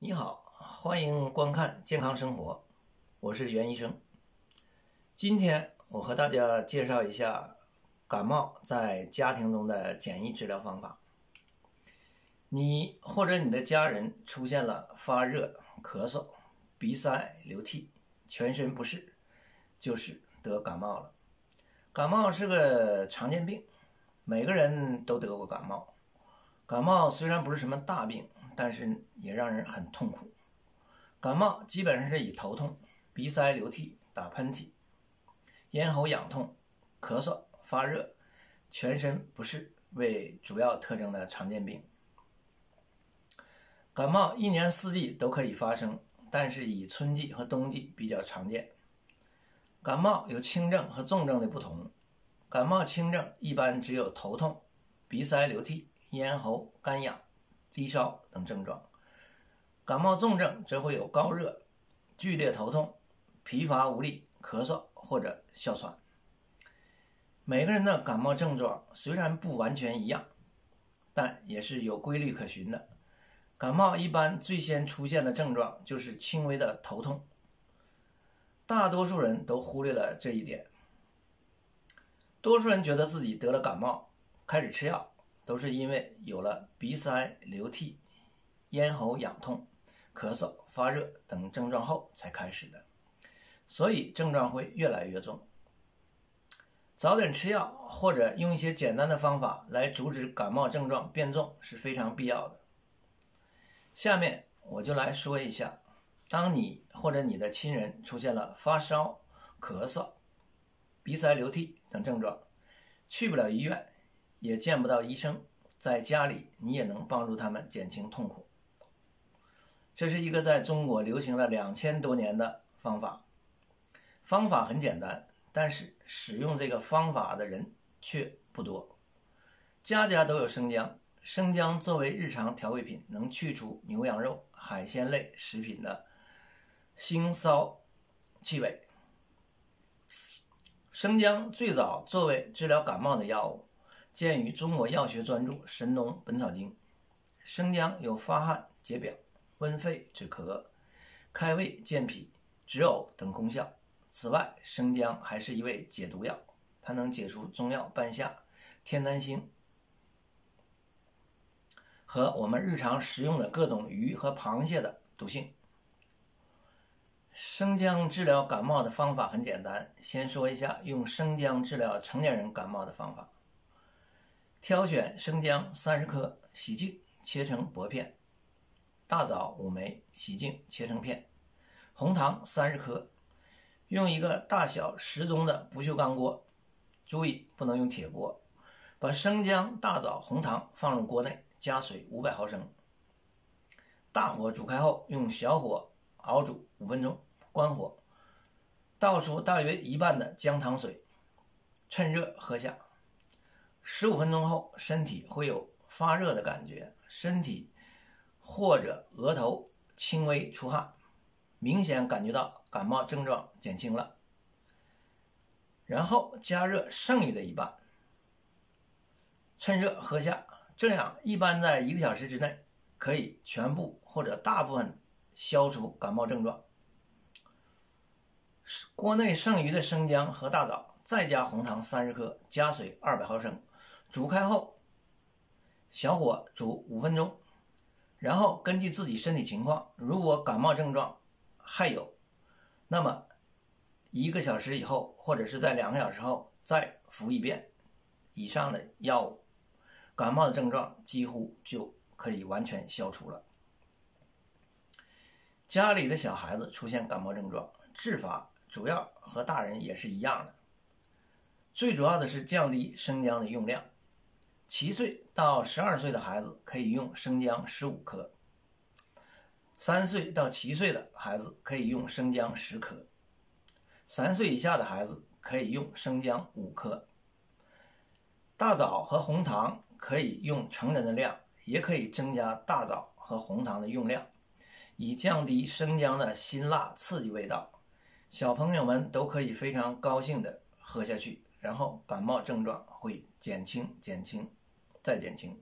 你好，欢迎观看健康生活，我是袁医生。今天我和大家介绍一下感冒在家庭中的简易治疗方法。你或者你的家人出现了发热、咳嗽、鼻塞、流涕、全身不适，就是得感冒了。感冒是个常见病，每个人都得过感冒。感冒虽然不是什么大病，但是也让人很痛苦。感冒基本上是以头痛、鼻塞、流涕、打喷嚏、咽喉痒痛、咳嗽、发热、全身不适为主要特征的常见病。感冒一年四季都可以发生，但是以春季和冬季比较常见。感冒有轻症和重症的不同。感冒轻症一般只有头痛、鼻塞、流涕、咽喉干痒、低烧等症状。感冒重症则会有高热、剧烈头痛、疲乏无力、咳嗽或者哮喘。每个人的感冒症状虽然不完全一样，但也是有规律可循的。感冒一般最先出现的症状就是轻微的头痛，大多数人都忽略了这一点。多数人觉得自己得了感冒，开始吃药，都是因为有了鼻塞、流涕、咽喉痒痛、咳嗽、发热等症状后才开始的，所以症状会越来越重。早点吃药或者用一些简单的方法来阻止感冒症状变重是非常必要的。下面我就来说一下，当你或者你的亲人出现了发烧、咳嗽、鼻塞、流涕等症状，去不了医院，也见不到医生，在家里你也能帮助他们减轻痛苦。这是一个在中国流行了2000多年的方法，方法很简单，但是使用这个方法的人却不多。家家都有生姜，生姜作为日常调味品，能去除牛羊肉、海鲜类食品的腥臊气味。生姜最早作为治疗感冒的药物，见于中国药学专著《神农本草经》。生姜有发汗、解表、温肺、止咳、开胃、健脾、止呕等功效。此外，生姜还是一味解毒药，它能解除中药半夏、天南星和我们日常食用的各种鱼和螃蟹的毒性。生姜治疗感冒的方法很简单，先说一下用生姜治疗成年人感冒的方法。挑选生姜30克，洗净切成薄片；大枣5枚，洗净切成片；红糖30克。用一个大小适中的不锈钢锅，注意不能用铁锅。把生姜、大枣、红糖放入锅内，加水500毫升，大火煮开后，用小火熬煮5分钟，关火，倒出大约一半的姜糖水，趁热喝下。15分钟后，身体会有发热的感觉，身体或者额头轻微出汗，明显感觉到感冒症状减轻了。然后加热剩余的一半，趁热喝下，这样一般在1个小时之内可以全部或者大部分消除感冒症状。锅内剩余的生姜和大枣再加红糖30克，加水200毫升，煮开后小火煮5分钟，然后根据自己身体情况，如果感冒症状还有，那么1个小时以后或者是在2个小时后再服一遍以上的药物，感冒的症状几乎就可以完全消除了。家里的小孩子出现感冒症状，治法主要和大人也是一样的，最主要的是降低生姜的用量。7岁到12岁的孩子可以用生姜15克，3岁到7岁的孩子可以用生姜10克，3岁以下的孩子可以用生姜5克。大枣和红糖可以用成人的量，也可以增加大枣和红糖的用量，以降低生姜的辛辣刺激味道。小朋友们都可以非常高兴地喝下去，然后感冒症状会减轻、再减轻。